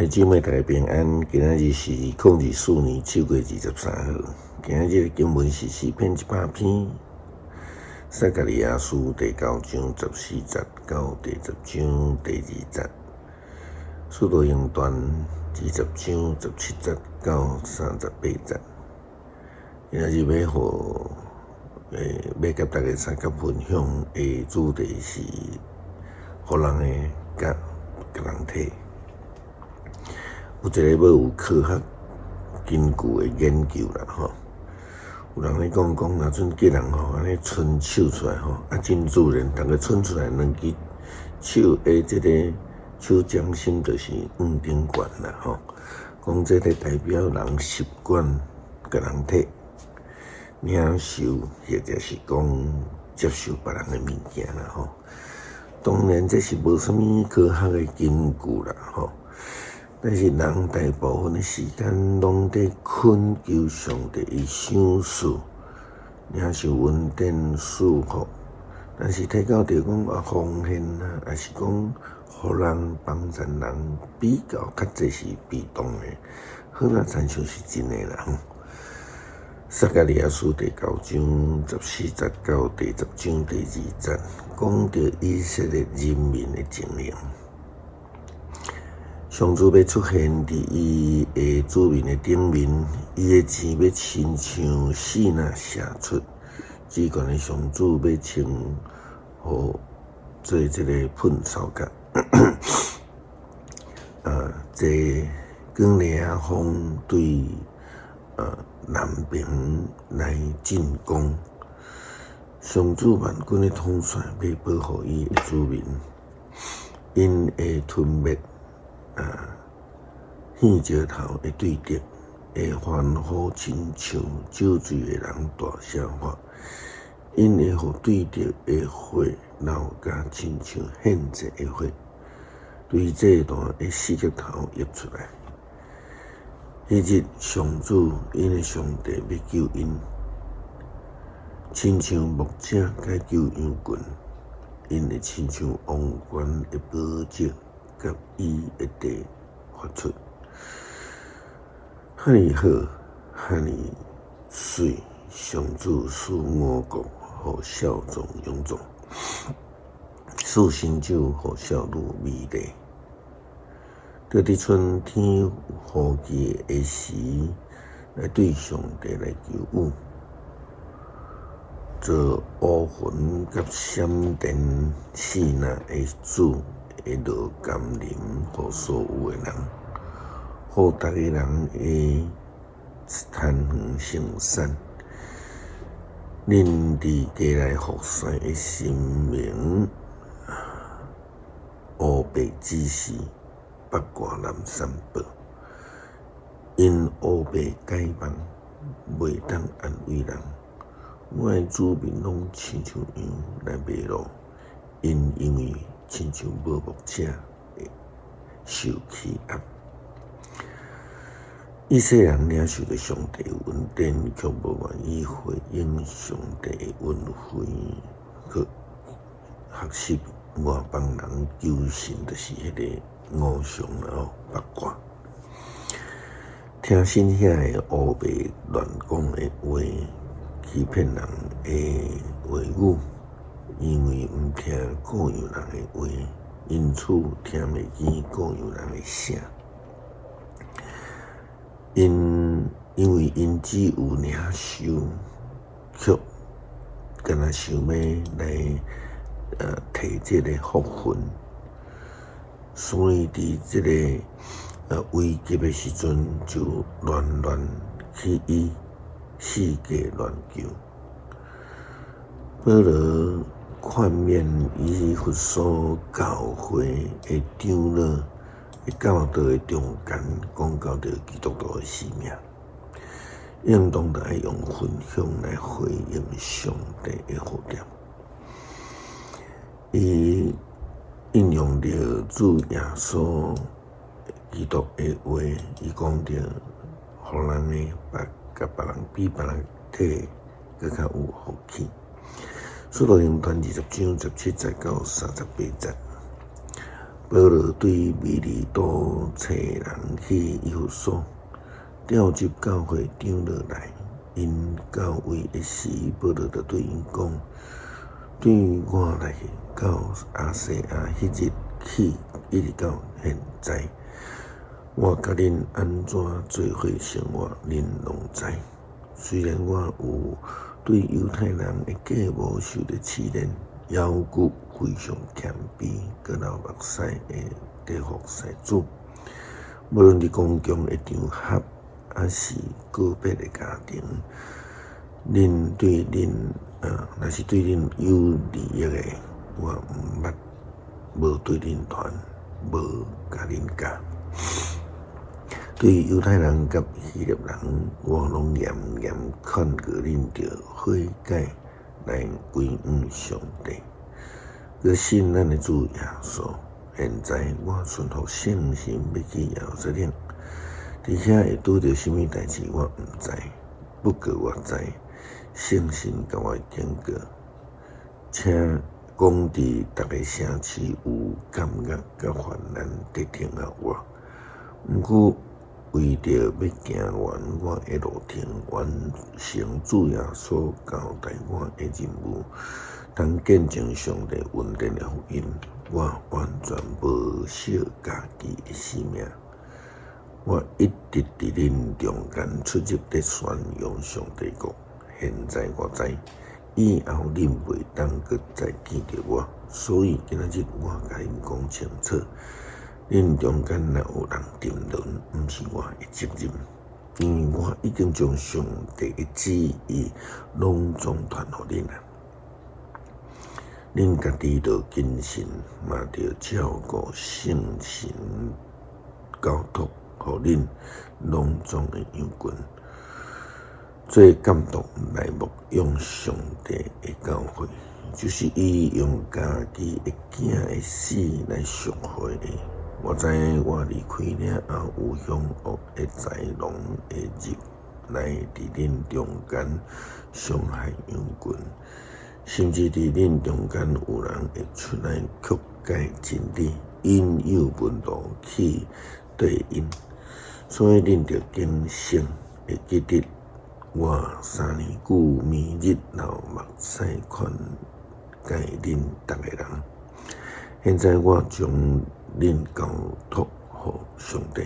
姊妹大家平安，今仔日是2024年7月23号。今仔日的经文是诗篇100篇，撒迦利亚书第9章14节到第10章第2节，使徒行传20章17节到38节。今仔日要甲大家三角分享的主题是互人的甲人体。有一个要有科学根据的研究啦吼，有人咧讲，若阵吉人吼安尼伸手出来吼，真自然，逐个伸出来两只手的这个手掌心就是黄庭管啦吼，讲这个代表人习惯甲人体领受，或者是讲接受别人的物件啦吼。当然这是无啥物科学的根据啦吼。但是人大部分的时间拢在困求上帝的赏赐，领受稳定舒服。但是睇到着讲奉献啊，还是讲互人帮助人，比较较济是被动的，好那参像是真的啦。撒迦利亚书第9章14节到第10章第2节，讲到以色列人民的情形。上主要出现伫伊的子民的顶面，伊的钱要亲像细那射出，只管的上主要称互做这个喷扫甲，这光烈啊风对南边来进攻，上主万军的统帅要保护伊的子民，因会吞灭。耳石头的对敌，会欢呼亲像酒醉的人大声话，因会互对敌的火闹甲亲像献祭的火，对这段的四脚头溢出来。迄日上主因的上帝要救因，亲像牧者该救羊群，因会亲像王冠的宝石。甲伊的地发出，哈尼好，哈尼水，上主使我国互少壮勇壮，使新酒互少女美丽。在伫春天雨季的时，来对上帝来求雨，做乌云甲闪电四那的主。会落甘霖，互所有的人，互逐个人会摊园生产。恁伫家来服侍的神明，乌白指示，北挂南山报，因乌白解梦，袂当安慰人。我的子民拢亲像羊来迷路，因为。亲像无牧者会受欺压，以色列人领受着上帝的恩典，却无愿意回应上帝的恩惠，去学习外邦人求神，就是迄个偶像八卦，听信遐的乌白乱讲的话，欺骗人的话语。因为毋听各样人的话，因此听袂见各样人的声。因为因只有领受，却敢若想要来摕这个福分，所以伫这个危急的时阵，就乱去以世界乱救。保罗劝勉以弗所教会的长老，的教导的中间，讲到着基督徒的使命，应当来用分享来回应上帝的呼召。伊应用着主耶稣基督的话，伊讲着，互人的甲别人比别人体更较有福气。使徒行传20章17节到38节，保罗对米利都找人去以弗所，调集教会长落来。因到位的时，保罗就对因讲：对我来到亚细亚迄日起，一直到现在，我甲恁安怎做伙生活，恁拢知。虽然我有对犹太人的假冒受着试炼，犹骨非常谦卑，阁流目屎的地服事主。无论伫公共的场合，还是个别的家庭，恁对恁若是对恁有利益的，我毋捌无对恁传，无甲恁教。对于犹太人甲希腊人，我拢严严劝告恁着悔改，来归向上帝。佮信咱的主耶稣。现在我顺服圣心要去耶路撒冷，伫遐会拄着什么代志，我毋知。不过我知，圣神甲我警告，请讲伫逐个城市有感觉甲患难得听候我。毋过为着要行完我的路程，完成主耶稣交代我的任务，通见证上帝稳定的福音，我完全无惜家己的性命。我一直伫恁中间出入伫宣扬上帝国。现在我知，以后恁袂当阁再见到我，所以今仔日我甲恁讲清楚。恁中间若有人沉沦，毋是我的责任，因为我已经将上帝的旨意拢总传予恁啊。恁家己着谨慎，嘛着照顾圣神交托，互恁隆重的羊群，最感动来牧养上帝的教会，就是伊用家己的囝的死来赎回的。我知我离开了后，有凶恶的豺狼的日来伫恁中间伤害羊群，甚至伫恁中间有人会出来曲解真理，引诱门徒去对因。所以恁着谨慎，会记得我3年久暝日流目屎劝解恁逐个人。现在我将恁交托予上帝，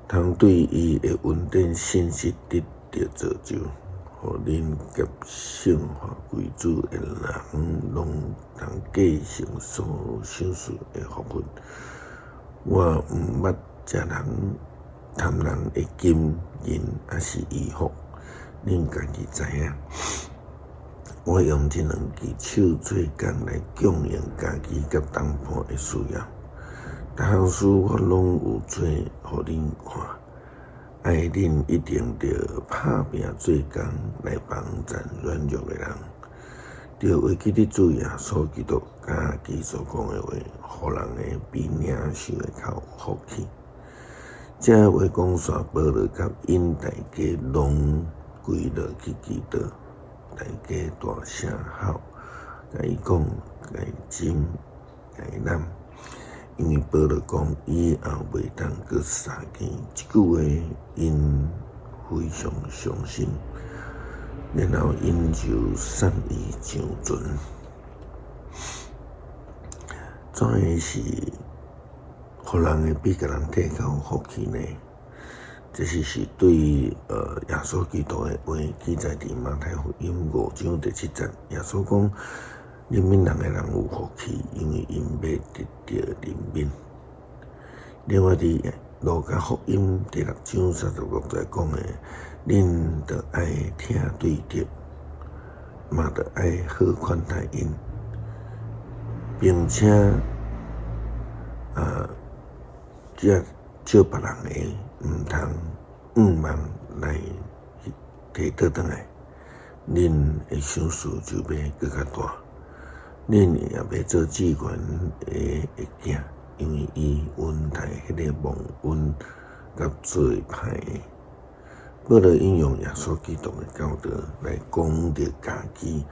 通对伊的稳定信息得到造就，互恁甲圣化归主的人拢通继承所享受的福分。我毋捌食人贪人的金银，还是衣服，恁家己知影。我用这2支手做工来供应家己甲同伴的需要，逐项事我拢有做互恁看，爱恁一定着拍拼做工来帮助软弱的人，着会记得主耶稣基督家己所讲的话，互人的比领受的较有福气。这话讲煞，保罗甲因大家拢归落去基督。大家大声吼，甲伊讲，甲伊斟，甲伊揽，因为保罗讲以后袂当阁相见，即句话因非常伤心，然后因就送伊上船。怎会是互人会比甲人提较有福气呢？这是对耶稣基督的话记载伫马太福音5章第7节。耶稣讲：怜悯人的人有福气，因为因要得到怜悯。另外伫路加福音第6章36节讲的，恁着爱听对敌，嘛着爱好款待因，并且这借别人的，毋通误望来摕倒转来，恁的享受就要更较大。恁也要做主权的囝，因为伊温台迄个蒙恩甲最歹的。保罗引用耶稣基督的教导来讲着家己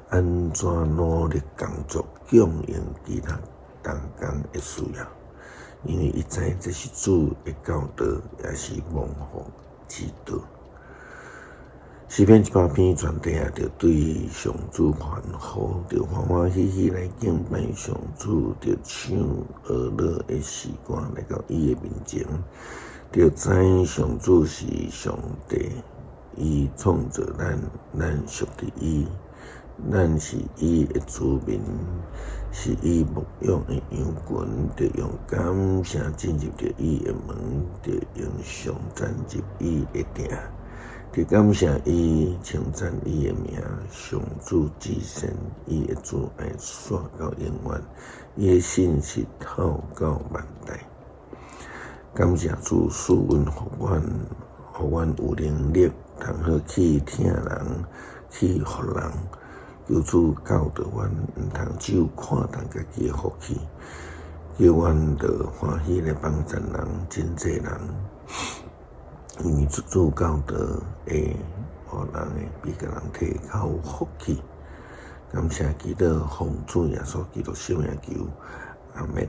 安怎努力工作，供应其他同工的需要，因为伊知这是主的教导，也是蒙福之道。诗篇100篇全底下着对上主欢呼，着欢欢喜喜来敬拜上主，着唱乐乐的诗歌来到伊的面前，着知上主是上帝，伊创造咱，咱属于伊，咱是伊的子民，是伊牧养的羊群，着用感谢进入着伊的门，着用上赞入伊的殿。着感谢伊，称赞伊的名，上主至善，伊的慈爱线到永远，伊的信实透到万代。感谢主赐阮互阮有能力，通好去听人，去服人。求主教导阮，毋通只有看重家己的福气，叫阮着欢喜来帮助人，真济人。因为主教导会互人会比个人体较有福气。感谢基督奉主耶稣基督圣名求，阿们。